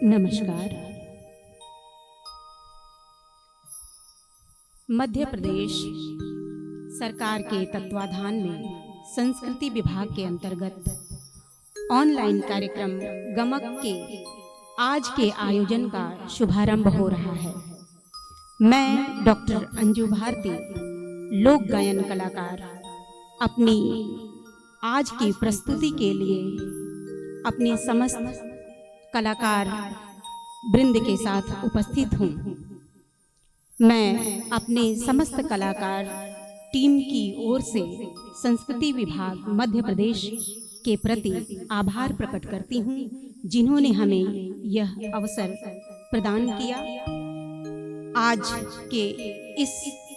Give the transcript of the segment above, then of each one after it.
नमस्कार। मध्य प्रदेश सरकार के तत्वाधान में संस्कृति विभाग के अंतर्गत ऑनलाइन कार्यक्रम गमक के आज के आयोजन का शुभारंभ हो रहा है। मैं डॉक्टर अंजू भारती, लोक गायन कलाकार, अपनी आज की प्रस्तुति के लिए अपने समस्त कलाकार वृंद के साथ उपस्थित हूँ। मैं अपने समस्त कलाकार टीम की ओर से संस्कृति विभाग मध्य प्रदेश के प्रति आभार प्रकट करती हूँ, जिन्होंने हमें यह अवसर प्रदान किया। आज के इस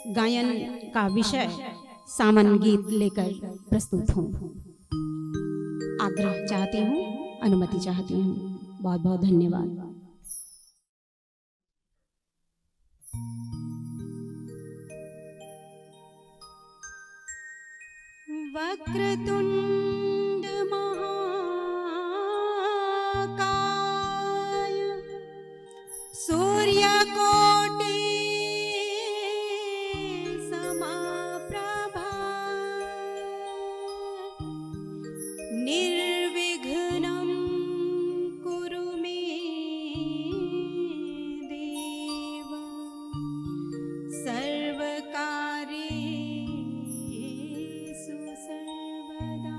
गायन का विषय सामन गीत लेकर प्रस्तुत हूँ। आग्रह चाहती हूँ, अनुमति चाहती हूँ। बहुत बहुत धन्यवाद। वक्रतुंड महाकाय सूर्यकोटि समप्रभा निर्विघ्नं कुरु मे देव सर्वकार्येषु सर्वदा।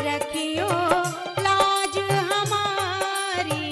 रखियो लाज हमारी।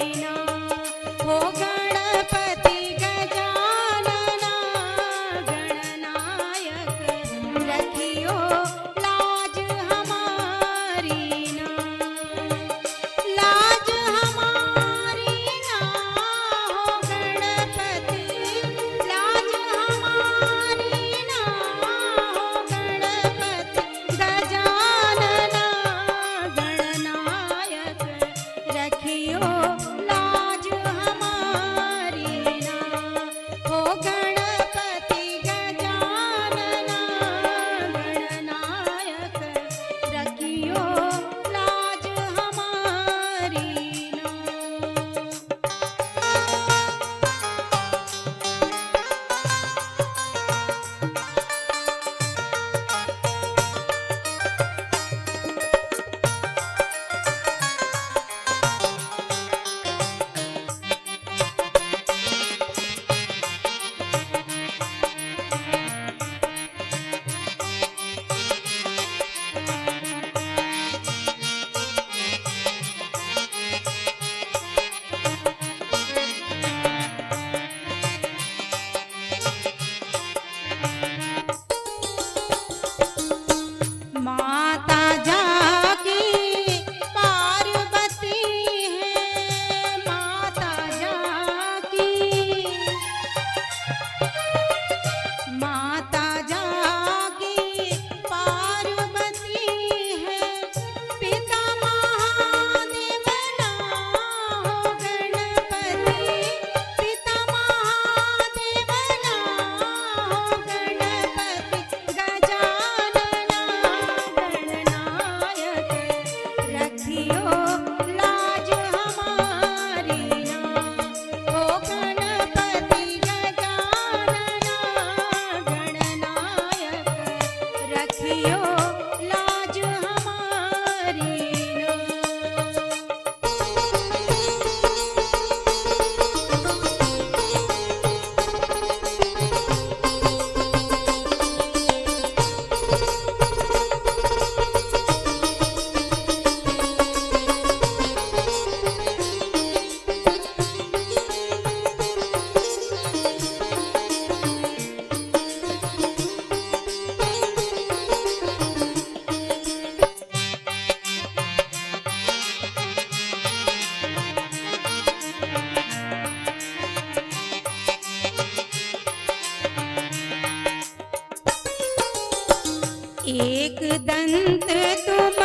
एक दंत तुम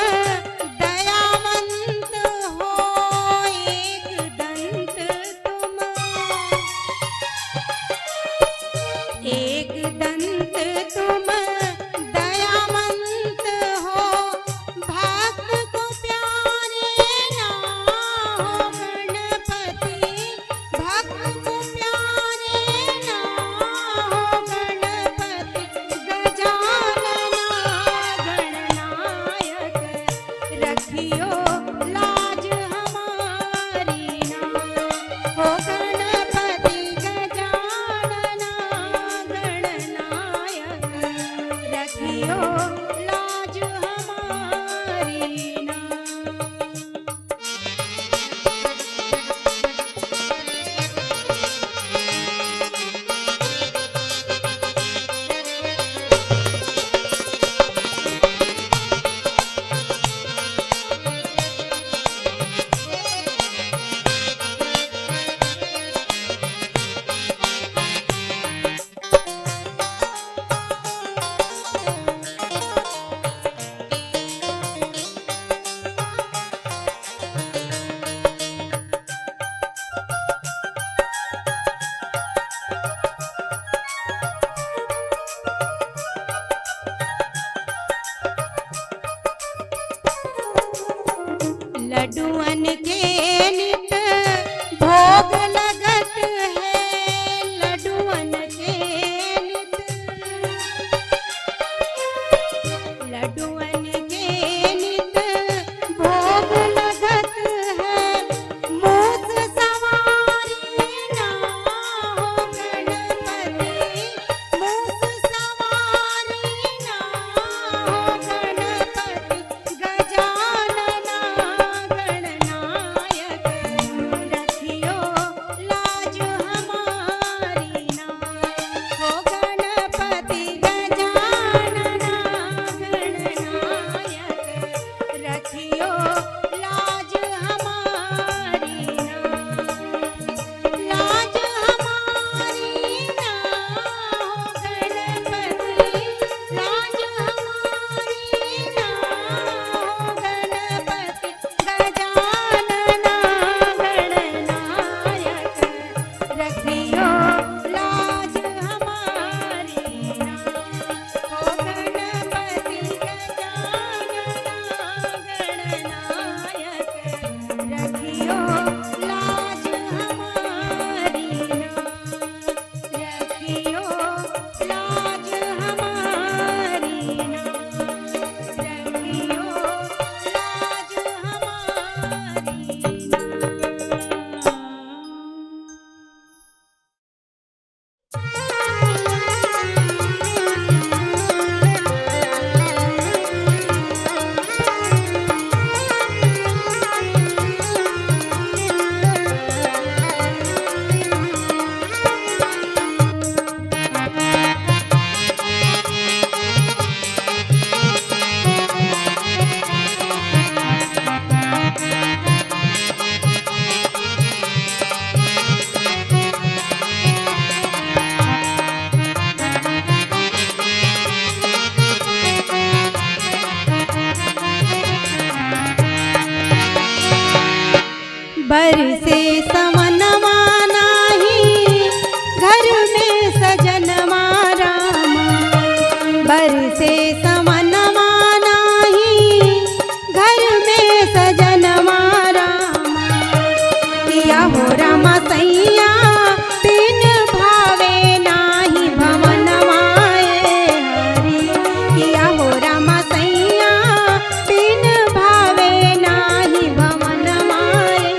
दयावंत हो, एक दंत तुम, एक दंत तुम दयावंत हो, भक्त को प्यारे ना हो गणपति, भक्त को प्यारे ना हो गणपति, गजानना गणनायक रखियो लाज हमारी ना, हो गणपति गजानना गणनायक रखियो लाज हमारी ना। लड्डुअन के नित भोग लगत है, लड्डुअन के नित, लड्डुअन के नित भोग लगत है, मूस सवारी ना हो गणपति, मूस सवारी ना हो गणपति, गजानना गणनायक रखियो लाज हमारी ना, हो गणपति गजानना गणनायक रखियो लाज हमारी ना, लाज हमारी ना हो गणपति, लाज हमारी ना हो गणपति, गजानना गणनायक रखियो लाज हमारी ना, हो गणपति गजानना गणनायक रखियो लाज हमारी ना, रखियो लाज हमारी ना, रखियो लाज बरसे समनमा नाही घर में सजनमा रामा, बरसे समनमा नाही घर में सजनमा रामा, किया हो रामा सैया बिन भावे नाही भवनमा हरि, किया हो रामा सैया बिन भावे नाही भवनमा हरि।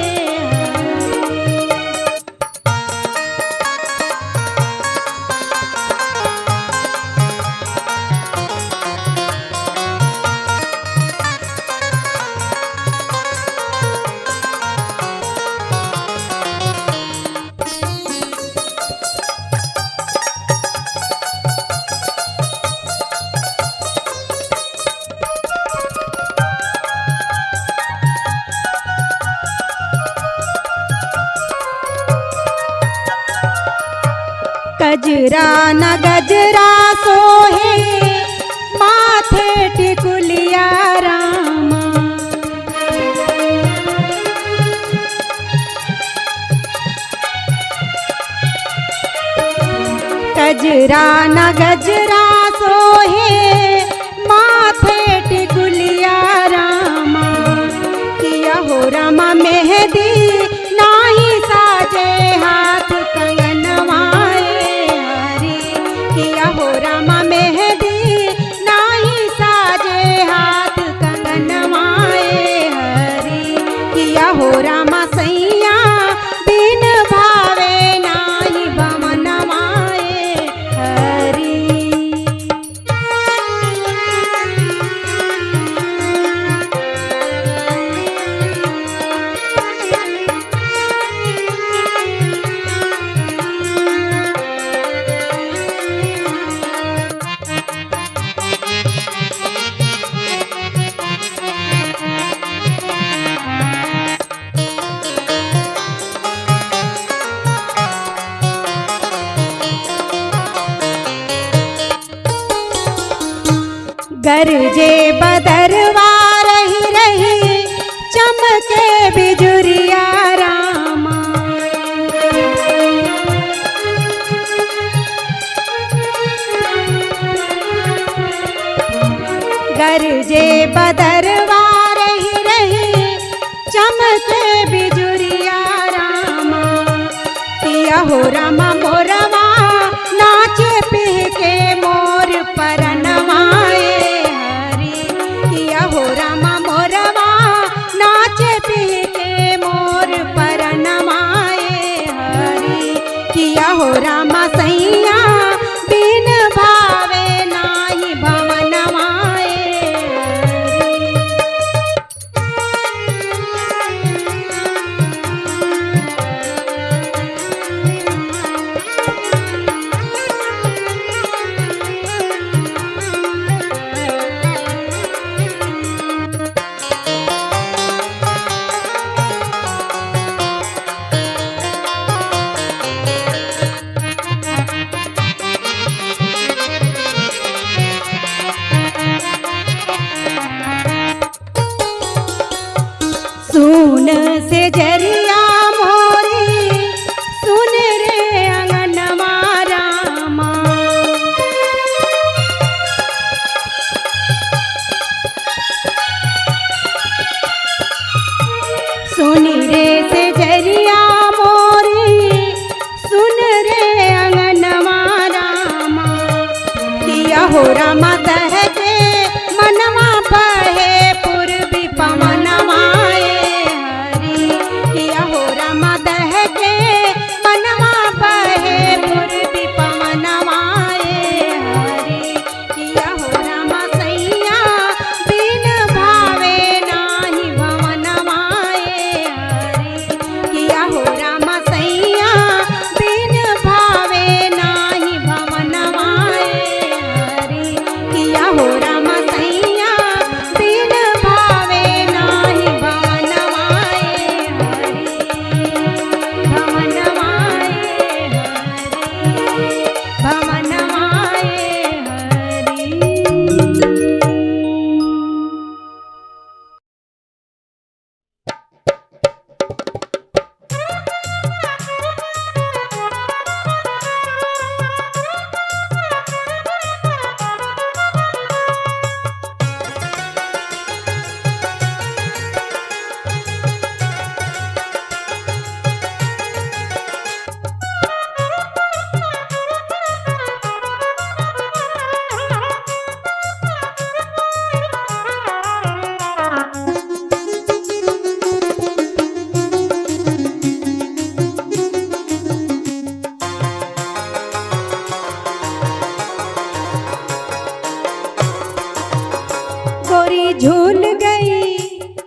गजरा न गजरा सोहे माथे गजरा न गजरा सोहे माथे टिकुलिया रामा, किया हो रामा मेहंदी नाही साजे हाथ कंगनवाए हरी, किया हो रामा मेहंदी नाही साजे हाथ कंगनवाए हरी, किया हो रामा सैया बिन भावे नाही भवनवाए हरी। गरजे बदरवा रही रही चमके बिजुरिया रामा, गरजे बदरवा रही रही चमके बिजुरिया रामा, किया हो रामा मोरवा नाचे पिह के मोर परनवाए हरी, किया हो रामा मोरवा नाचे पिह के मोर परनवाए हरी, किया हो रामा सैया बिन भावे नाही भवनवाए हरी। सुन से जरिया मोरी सुन रे अंगनवा रामा, सुन रे से जरिया मोरी सुन रे अंगनवा रामा, किया हो रामा दह के मनवा बहे पूर्वी पवनवाए हरी, किया हो रामा दह के मनवा बहे पूर्वी पवनवाए हरी, किया हो रामा सैया बिन भावे नाही भवनवाए हरी, किया हो रामा सैया बिन भावे नाही भवनवाए हरी, किया हो रामा सैया बिन भावे नाही भवनवाए हरी, भवनवाए हरी, भवनवाए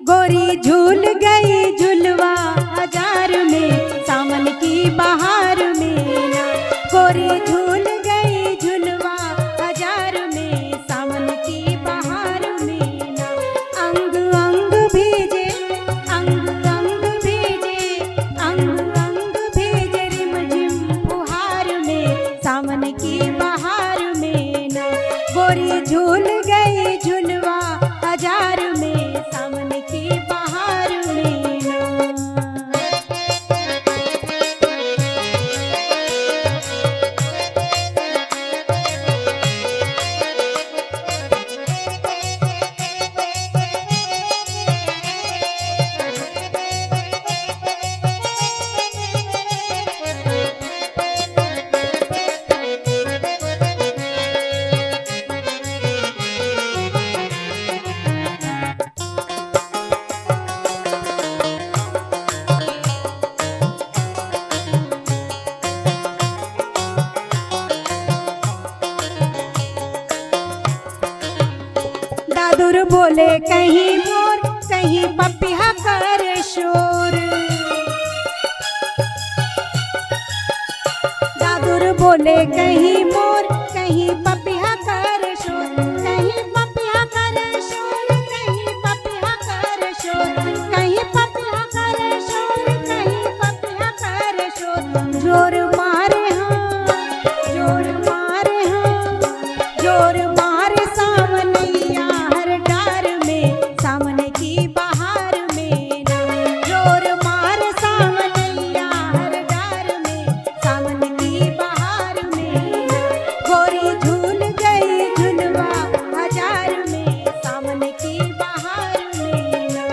गोरी झूल गई झुलवा हजार में सावन की बहार में ना, गोरी झूल गई झुलवा हजार में सावन की बहार में ना, अंग अंग भीजे अंग अंग भीजे अंग अंग भीजे रिम झिम फुहार में सावन की बहार में ना, गोरी झूल गई झुलवा हजार में सावन की बहार में ना। बोले कहीं मोर, कहीं पपिया करे शोर। दादुर बोले कहीं मोर, कहीं पपिया करे शोर, कहीं पपिया करे शोर, कहीं पपिया करे शोर, कहीं पपिया करे शोर, कहीं पपिया करे शोर। जोर मारे हाँ, जोर मारे हाँ, जोर मारे सावनैया हर डार में, सामने की बहार में ना। जोर मारे सावनैया हर डार में, सामने की बहार में ना। गोरी झूल गई झुलवा हजार में, सामने की बहार में ना।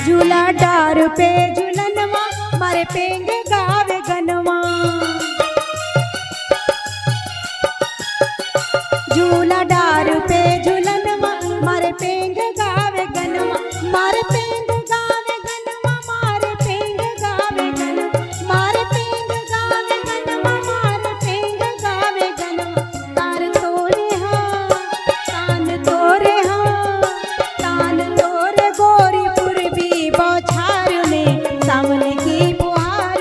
झूला डार पे झूलनवा, मारे पेंग गावे गनवा। झूला डार पे झूलनवा, मारे पेंग गावे गनवा, मारे पेंग गावे गनवा, मारे पेंग गावे गनवा, मारे पेंग गावे गनवा, मारे पेंग गावे गनवा। तार तोरे हाँ, तान तोरे हाँ, तान तोरे गोरी पूर्वी बौछार में, सामने की बुहार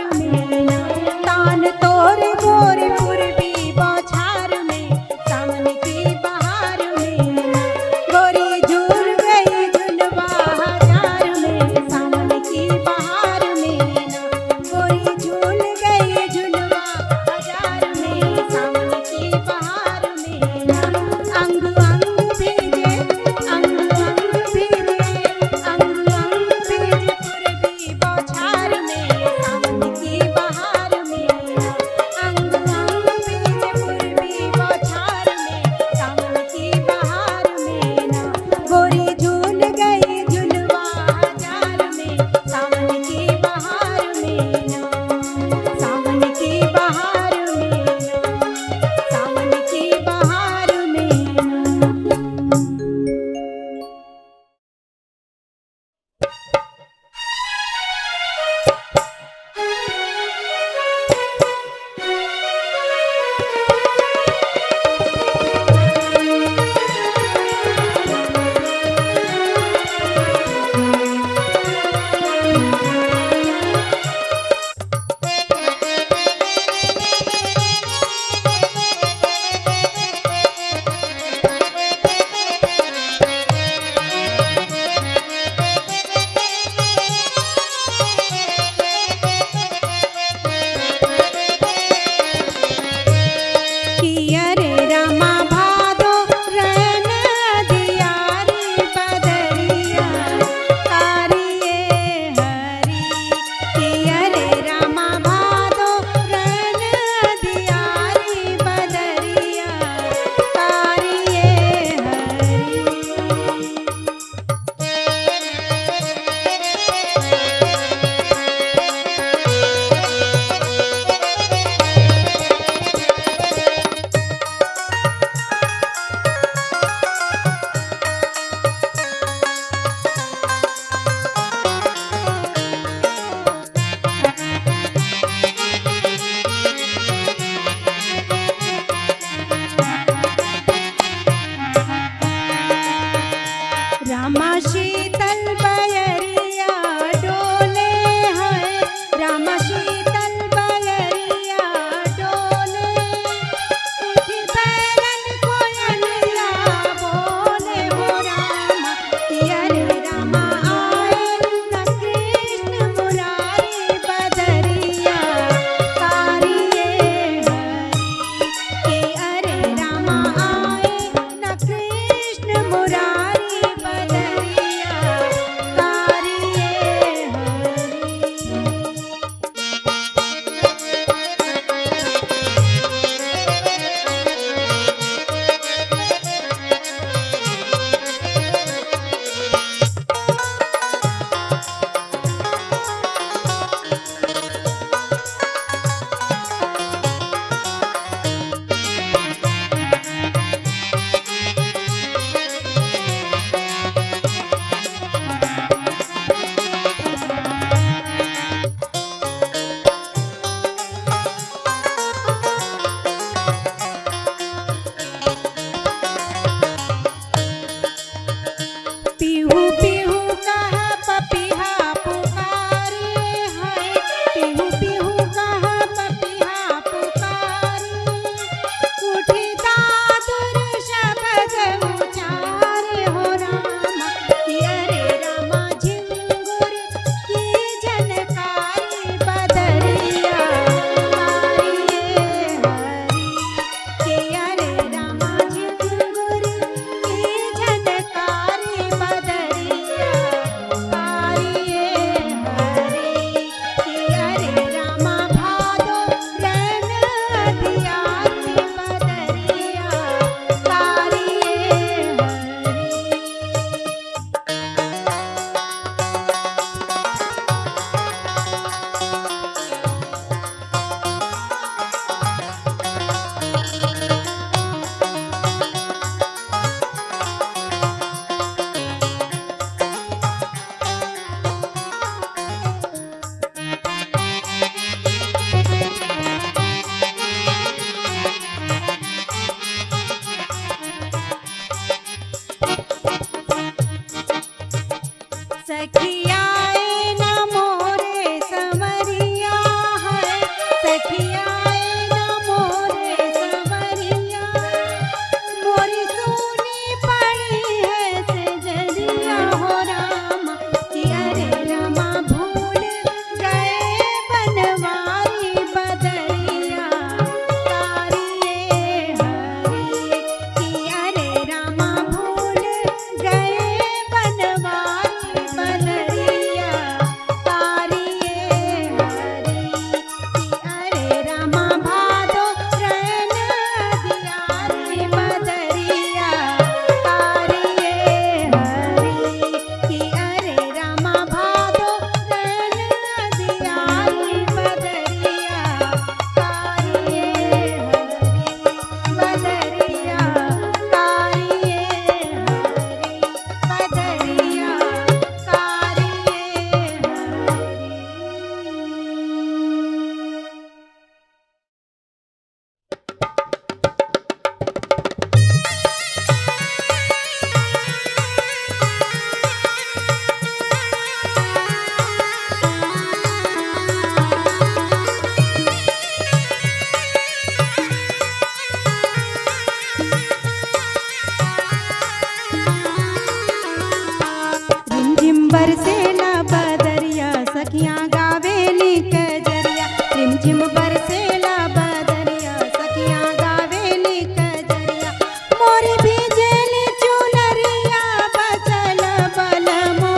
बरसेला बदरिया सखियां गावेली कजरिया, रिमझिम बरसेला बदरिया सखियां गावेली कजरिया। मोरी भीजेली चुनरिया बचल बलमो,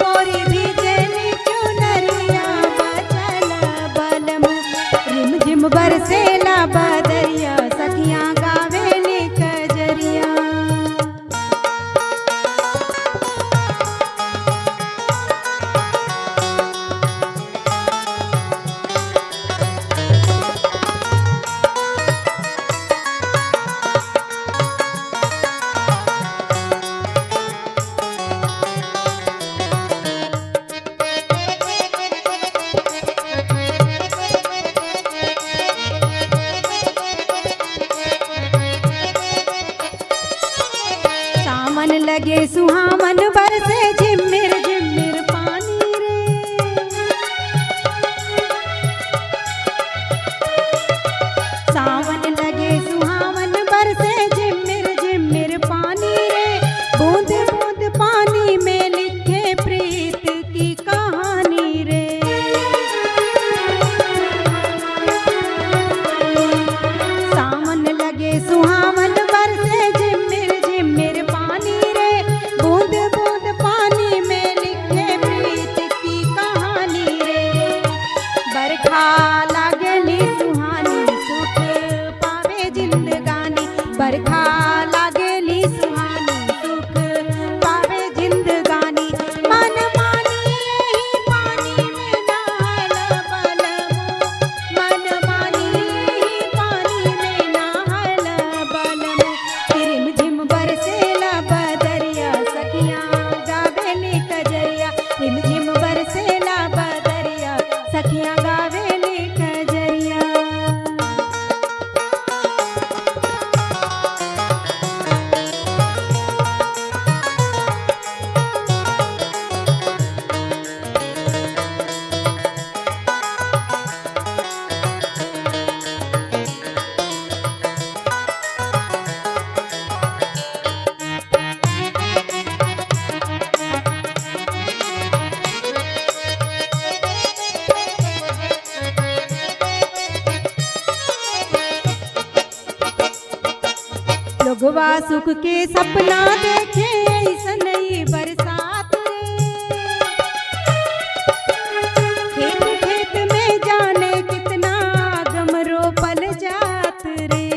मोरी भीजेली चुनरिया बचल बलमो, रिमझिम बरसेला बदरिया सखियां गावेली कजरिया। सावन लगे सुहावन बरसे झिम्मिर झिम्मिर पानी रे, सावन लगे सुहावन बरसे झिम्मिर झिम्मिर पानी रे, बूंद बूंद पानी में लिखे प्रीत की कहानी रे। सावन लगे सुहावन बरसे झिम्मिर झिम्मिर पानी रे, बूंद बूंद पानी में लिखे प्रीत की कहानी रे। बरखा लागली सुहानी सुख पावे जिंदगानी, बरखा लागली सुहानी सुख पावे जिंदगानी। मन मानी यही पानी में नहाल बलमो, मन मानी यही पानी में नहाल बलमो, रिमझिम बरसेला बदरिया सखियां गावेली कजरिया, रिमझिम बरसेला बदरिया सखियां गावेली कजरिया। लोगवा सुख के सपना देखे ऐसन ही बरसात रे, खेत खेत में जाने कितना गम रोपल जात रे।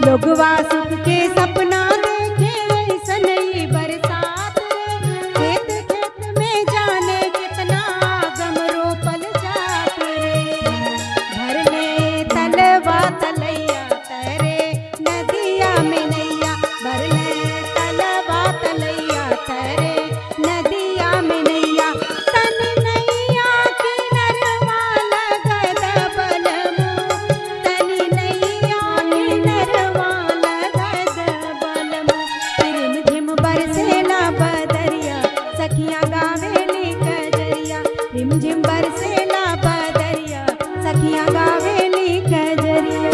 लोगवा सुख के सपना देखे ऐसन ही बरसात रे, खेत खेत में जाने कितना गम रोपल जात रे। भरले तलवा तलैया तरे नदिया में नैया, भरले तलवा तलैया तरे नदिया में नैया। तन नैया किनरवा लगल बलमो, तन नैया किनरवा लगल बलमो, रिमझिम बरसेला बदरिया सखियां गावेली कजरिया, रिमझिम बरसेला बदरिया सखियां गावेली कजरिया।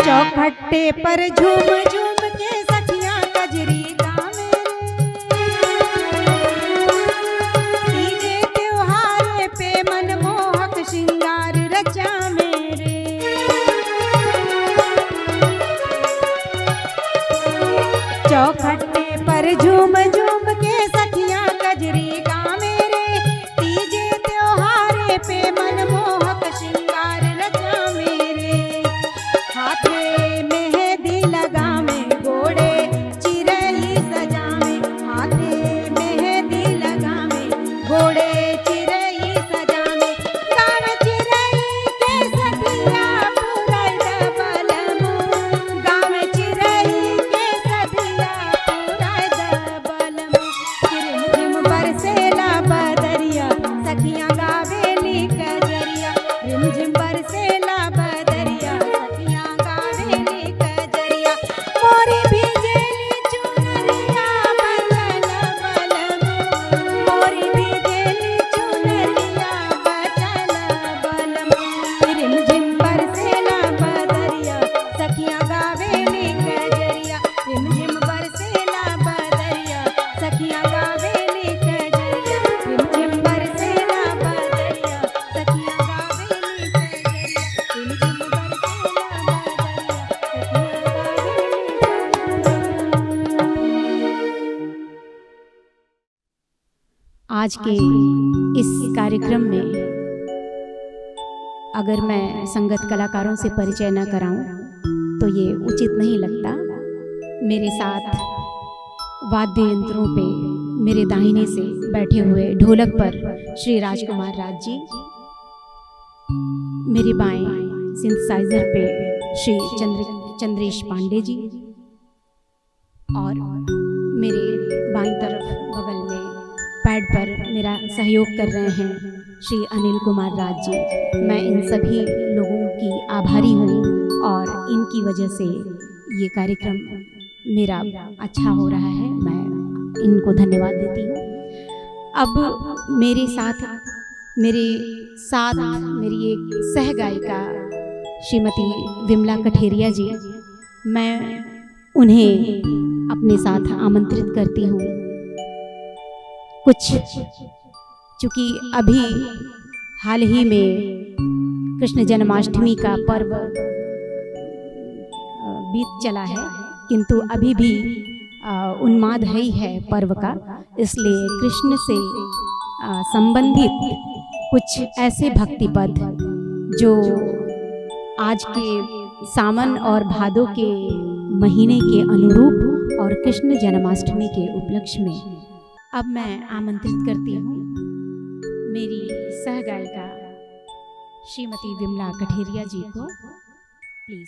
चौखट्टे पर झूम झूम के सखियां कजरी गावे रे, तीजे त्योहार पे मनमोहक श्रृंगार रचा मेरे। चौखट्टे पर झूम झूम के सखियां कजरी गावे रे, तीजे त्योहार पे मनमोहक श्रृंगार रचा मेरे। हाथे मेहंदी लगावे गोड़े चिरई सजावे, हाथे मेहंदी लगावे गोड़े चिरई सजावे, गावे चिरई आज के इस कार्यक्रम में अगर मैं संगत कलाकारों से परिचय न कराऊं तो ये उचित नहीं लगता। मेरे साथ वाद्य यंत्रों पे मेरे दाहिने से बैठे हुए ढोलक पर श्री राजकुमार राज जी, मेरे बाएं सिंथेसाइजर पे श्री चंद्रेश पांडे जी, और मेरे बाईं तरफ बगल में पैड पर मेरा सहयोग कर रहे हैं श्री अनिल कुमार राज जी। मैं इन सभी लोगों की आभारी हूँ और इनकी वजह से ये कार्यक्रम मेरा अच्छा हो रहा है। मैं इनको धन्यवाद देती हूँ। अब मेरे साथ मेरी एक सह गायिका श्रीमती विमला कठेरिया जी, मैं उन्हें अपने साथ आमंत्रित करती हूँ। कुछ चूँकि अभी हाल ही में कृष्ण जन्माष्टमी का पर्व बीत चला है, किंतु अभी भी उन्माद ही है पर्व का, इसलिए कृष्ण से संबंधित कुछ ऐसे भक्ति पद जो आज के सावन और भादों के महीने के अनुरूप और कृष्ण जन्माष्टमी के उपलक्ष्य में अब मैं आमंत्रित करती हूँ मेरी सह गायिका श्रीमती विमला कठेरिया जी को। प्लीज।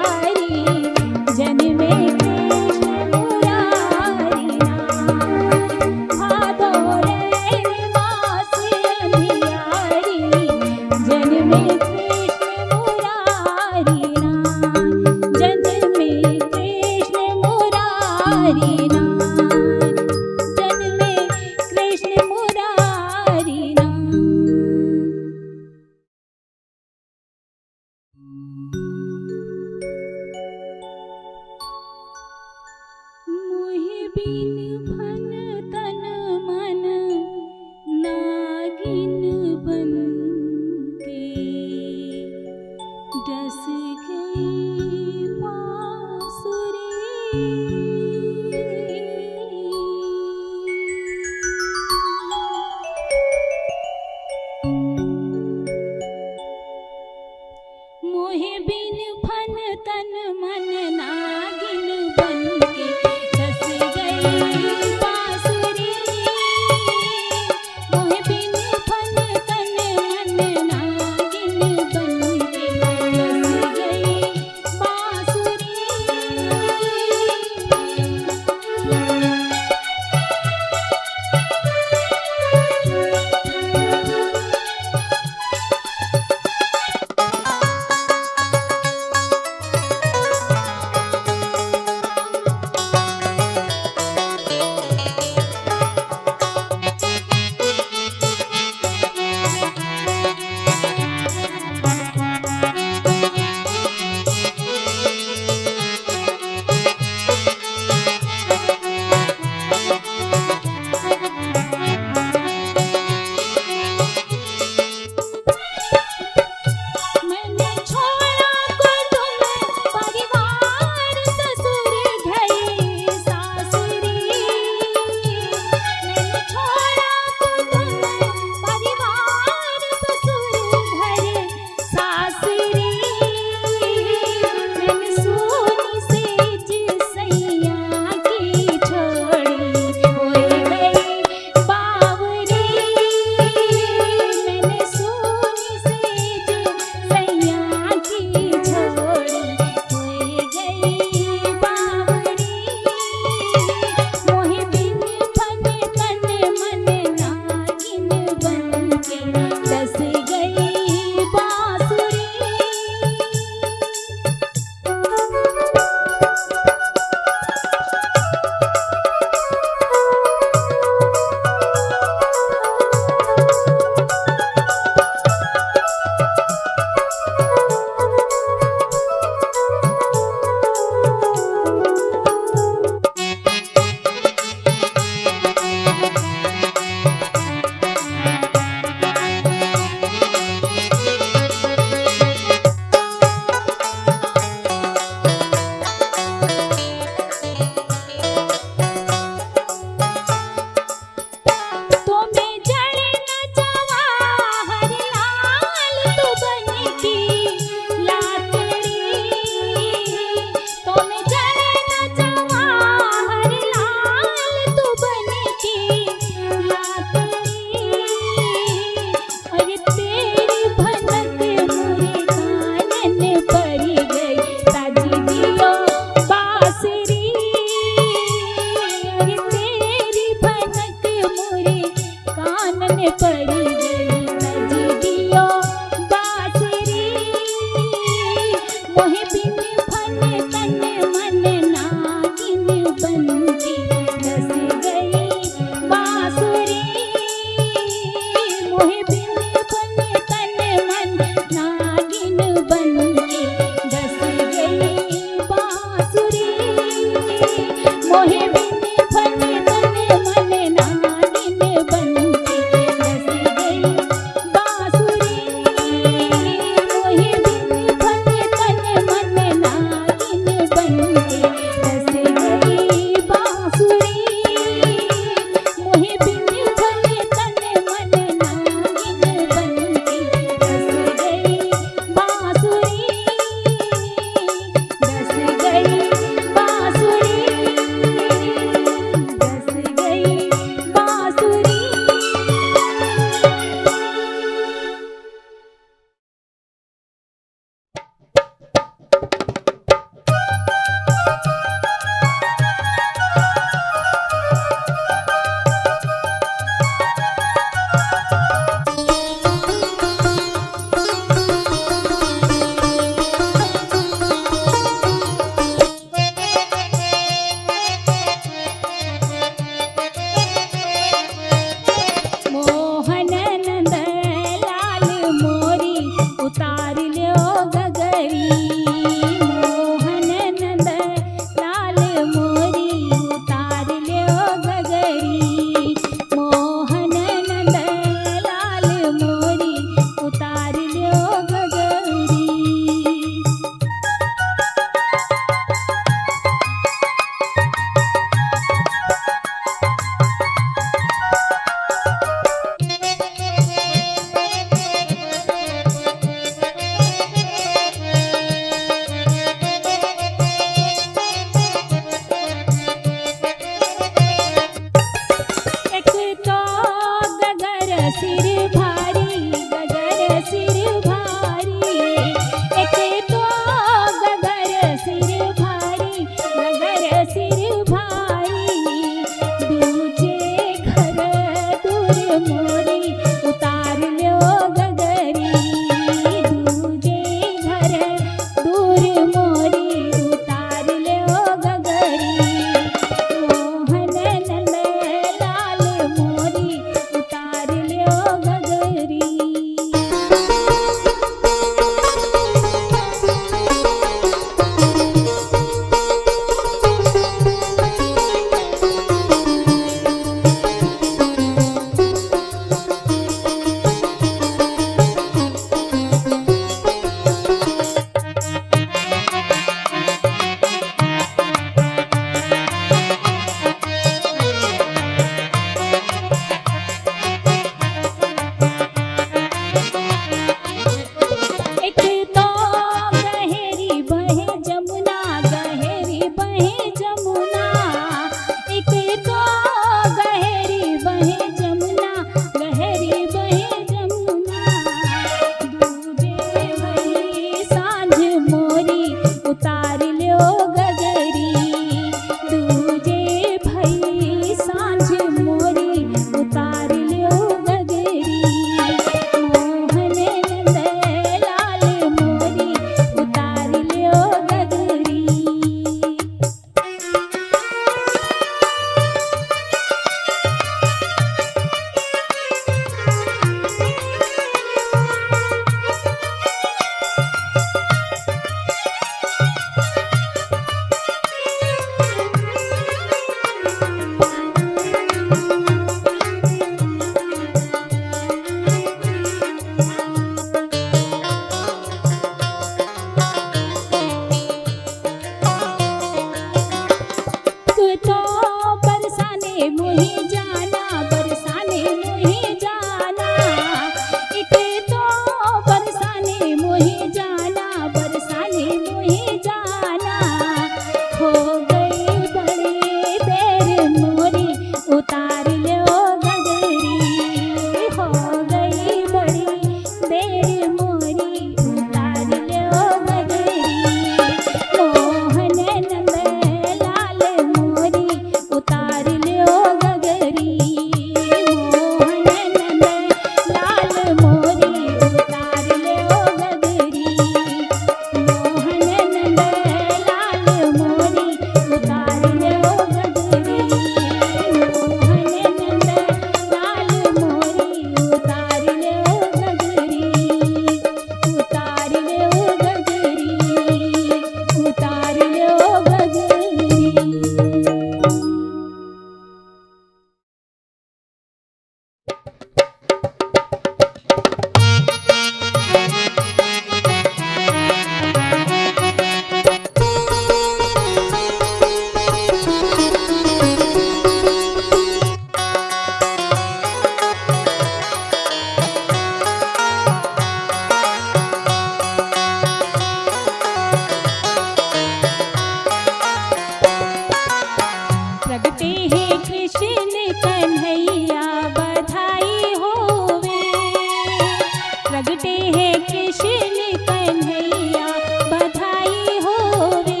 प्रगटे हैं कृष्ण कन्हैया बधाई होवे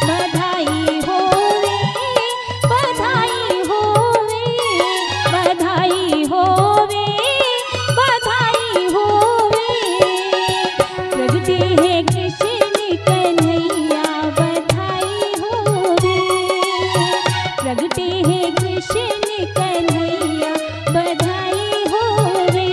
बधाई होवे बधाई होवे बधाई होवे बधाई होवे प्रगटे हैं कृष्ण कन्हैया बधाई होवे प्रगटे हैं कृष्ण कन्हैया बधाई होवे।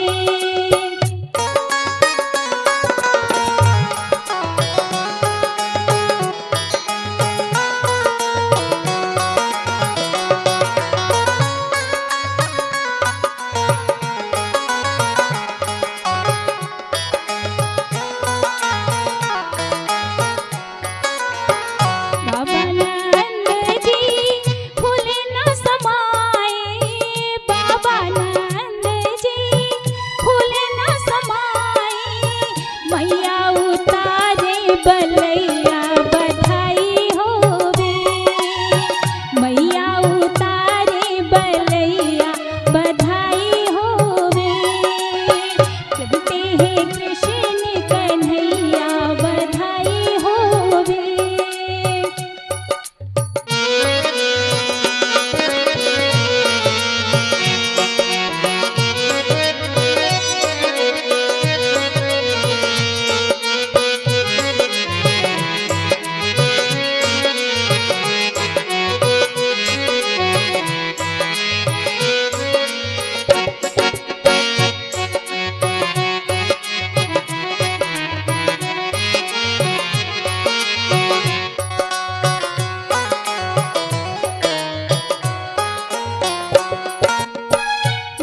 बाबा नंद जी फूल न समाए बाबा नंद जी फूल न समाए मैया उतारे बलैया बधाई होवे मैया उतारे बलैया बधाई होवे प्रगटे हैं कृष्ण कन्हैया बधाई होवे।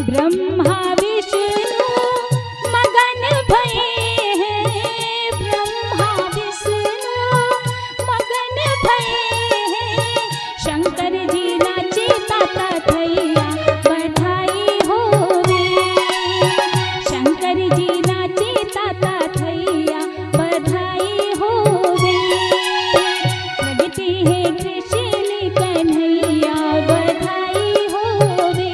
ब्रह्मा विष्णु मगन भये हैं ब्रह्मा विष्णु मगन भये हैं शंकर जी नाचे ताता थैया बधाई होवे शंकर जी नाचे ताता थैया बधाई होवे प्रगटे हैं कृष्ण कन्हैया बधाई होवे।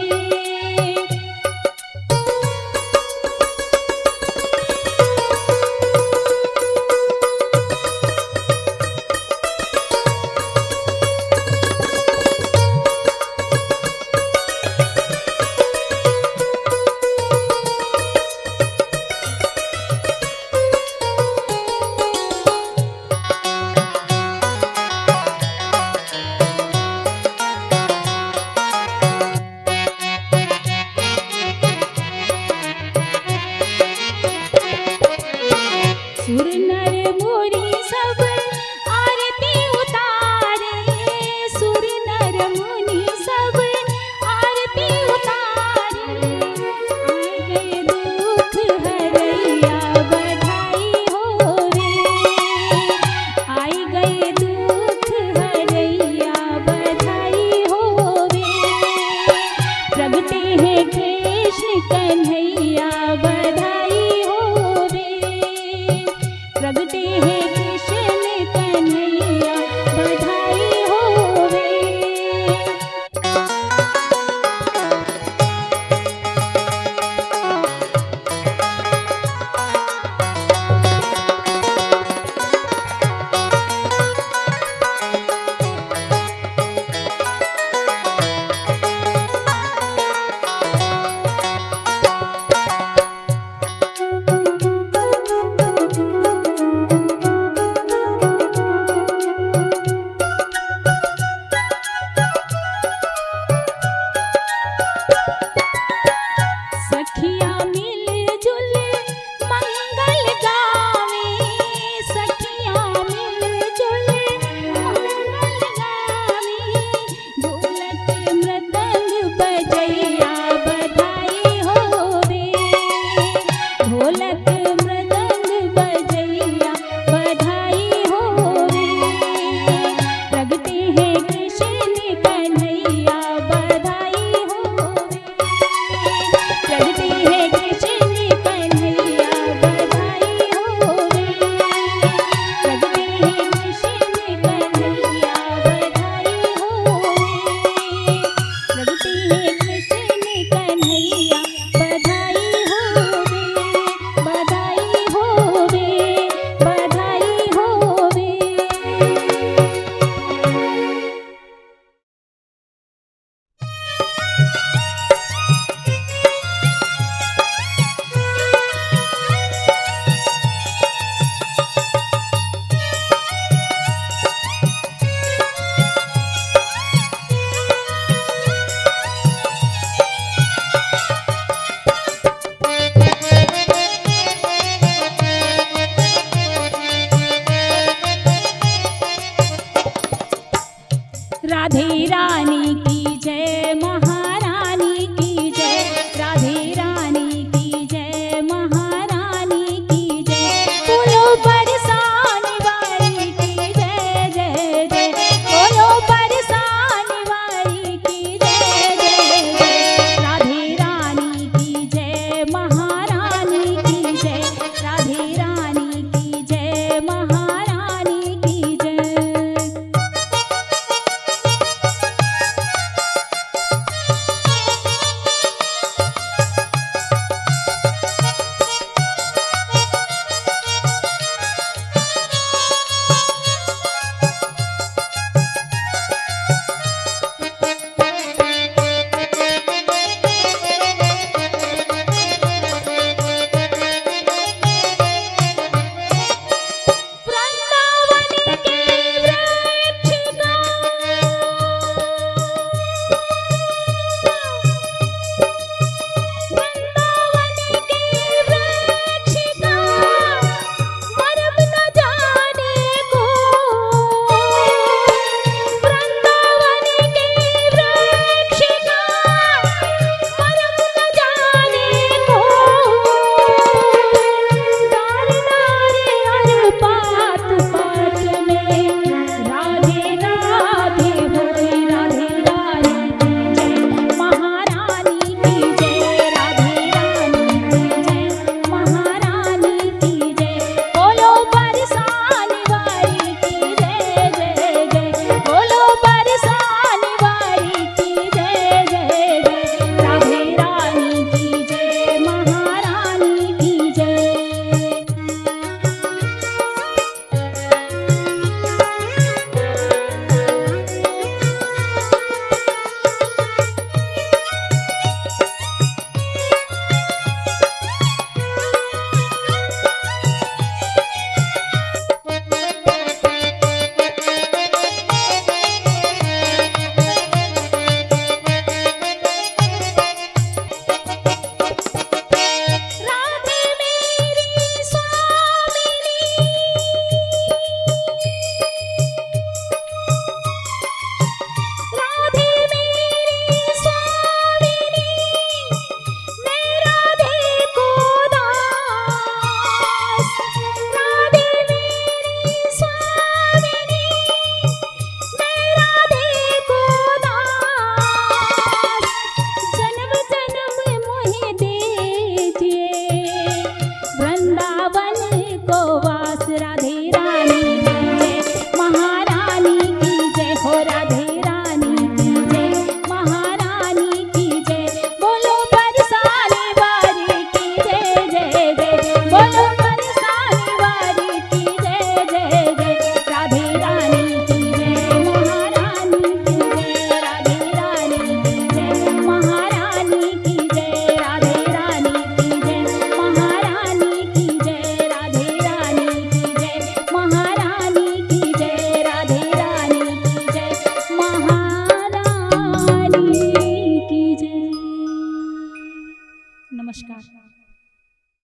सुर नर मुनि सब आरती उतारे सुर नर मुनि सब आरती उतारे आए गए दुख हरैया बधाई होवे आए गए दुख हरैया बधाई होवे प्रगटे हैं कृष्ण कन्हैया बधाई होवे प्रगटे हैं कृष्ण कन्हैया बधाई होवे। सखिया मिलजुल मंगल गावे सखिया मिलजुल मंगल गावे ढोलक मृदंग बजैया बधाई होवे ढोलक